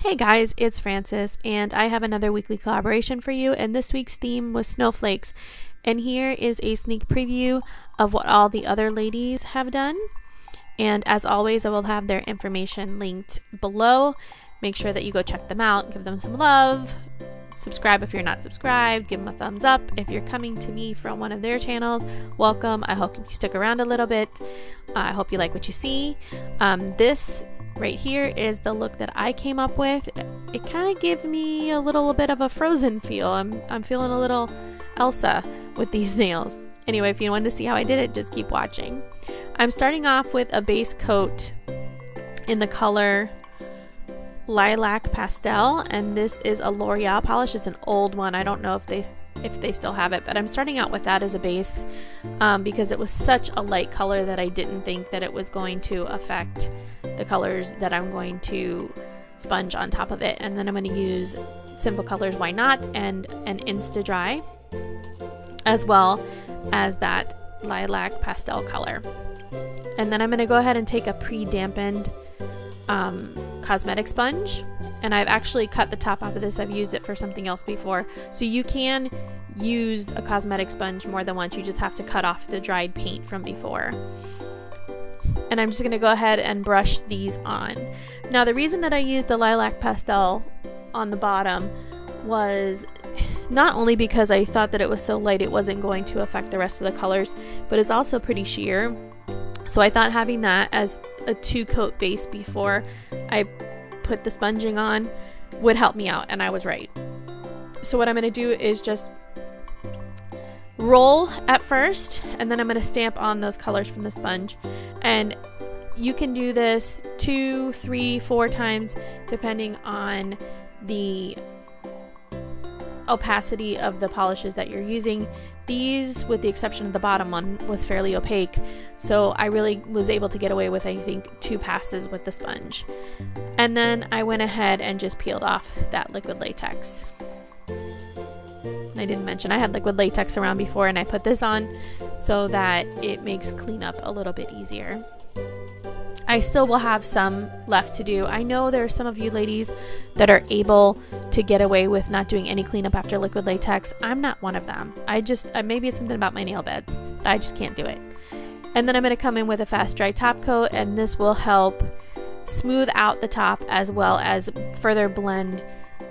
Hey guys, it's Frances, and I have another weekly collaboration for you, and this week's theme was snowflakes. And here is a sneak preview of what all the other ladies have done. And as always, I will have their information linked below. Make sure that you go check them out, give them some love, subscribe if you're not subscribed, give them a thumbs up. If you're coming to me from one of their channels, welcome. I hope you stick around a little bit. I hope you like what you see. This right here is the look that I came up with. It kind of gave me a little bit of a Frozen feel. I'm feeling a little Elsa with these nails. Anyway, if you wanted to see how I did it, just keep watching. I'm starting off with a base coat in the color Lilac Pastelle, and this is a L'Oreal polish. It's an old one. I don't know if they still have it, but I'm starting out with that as a base because it was such a light color that I didn't think that it was going to affect the colors that I'm going to sponge on top of it. And then I'm going to use Sinful Colors Why Not and an Insta Dry, as well as that Lilac Pastel color. And then I'm going to go ahead and take a pre-dampened cosmetic sponge, and I've actually cut the top off of this. I've used it for something else before, so you can use a cosmetic sponge more than once. You just have to cut off the dried paint from before. And I'm just going to go ahead and brush these on. Now, the reason that I used the Lilac Pastel on the bottom was not only because I thought that it was so light it wasn't going to affect the rest of the colors, but it's also pretty sheer. So I thought having that as a two-coat base before I put the sponging on would help me out, and I was right. So what I'm going to do is just roll at first, and then I'm going to stamp on those colors from the sponge. And you can do this 2, 3, 4 times depending on the opacity of the polishes that you're using. These, with the exception of the bottom one, was fairly opaque, so I really was able to get away with, I think, 2 passes with the sponge. And then I went ahead and just peeled off that liquid latex. I didn't mention I had liquid latex around before, and I put this on so that it makes cleanup a little bit easier. I still will have some left to do. I know there are some of you ladies that are able to get away with not doing any cleanup after liquid latex. I'm not one of them. Maybe it's something about my nail beds, but I just can't do it. And then I'm going to come in with a fast dry top coat, and this will help smooth out the top as well as further blend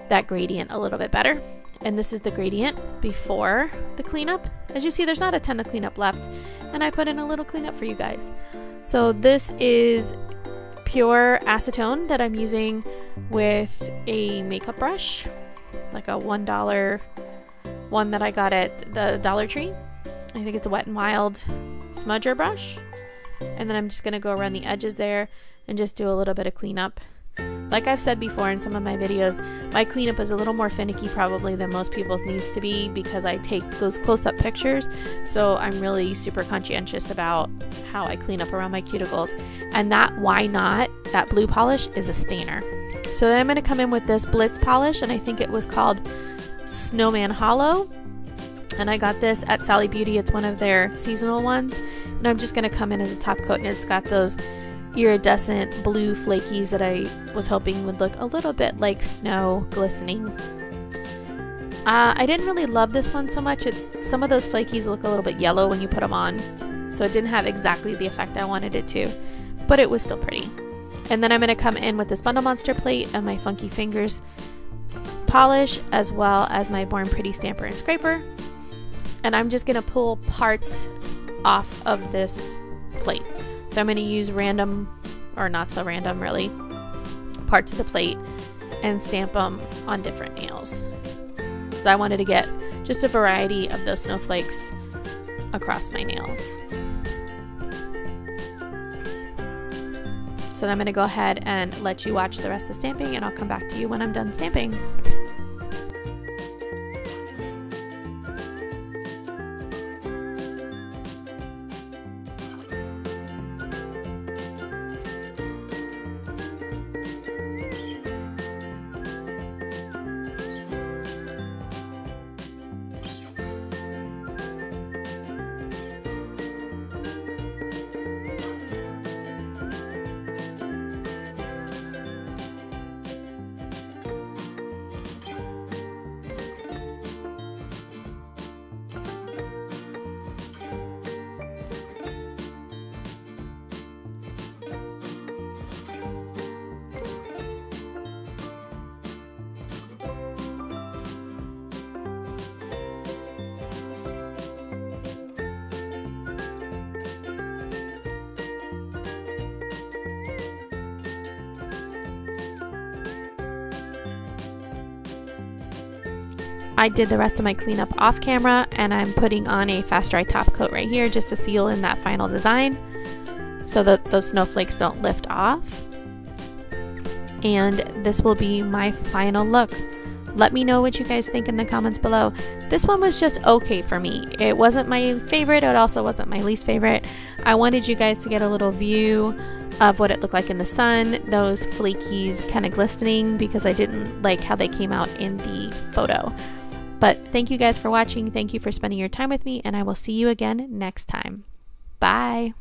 that gradient a little bit better. And this is the gradient before the cleanup. As you see, there's not a ton of cleanup left, and I put in a little cleanup for you guys. So this is pure acetone that I'm using with a makeup brush, like a $1 one that I got at the Dollar Tree. I think it's a Wet n Wild smudger brush. And then I'm just going to go around the edges there and just do a little bit of cleanup. Like I've said before in some of my videos, my cleanup is a little more finicky probably than most people's needs to be because I take those close-up pictures, so I'm really super conscientious about how I clean up around my cuticles. And that Why Not, that blue polish, is a stainer. So then I'm going to come in with this Blitz polish, and I think it was called Snowman Hollow, and I got this at Sally Beauty. It's one of their seasonal ones, and I'm just going to come in as a top coat, and it's got those iridescent blue flakies that I was hoping would look a little bit like snow glistening. I didn't really love this one so much. Some of those flakies look a little bit yellow when you put them on, so it didn't have exactly the effect I wanted it to, but it was still pretty. And then I'm going to come in with this Bundle Monster plate and my Funky Fingers polish, as well as my Born Pretty stamper and scraper, and I'm just going to pull parts off of this plate. So I'm going to use random, or not so random really, parts of the plate and stamp them on different nails. So I wanted to get just a variety of those snowflakes across my nails. So then I'm going to go ahead and let you watch the rest of stamping, and I'll come back to you when I'm done stamping. I did the rest of my cleanup off camera, and I'm putting on a fast dry top coat right here just to seal in that final design so that those snowflakes don't lift off. And this will be my final look. Let me know what you guys think in the comments below. This one was just okay for me. It wasn't my favorite, it also wasn't my least favorite. I wanted you guys to get a little view of what it looked like in the sun, those flakies kind of glistening, because I didn't like how they came out in the photo. But thank you guys for watching. Thank you for spending your time with me, and I will see you again next time. Bye.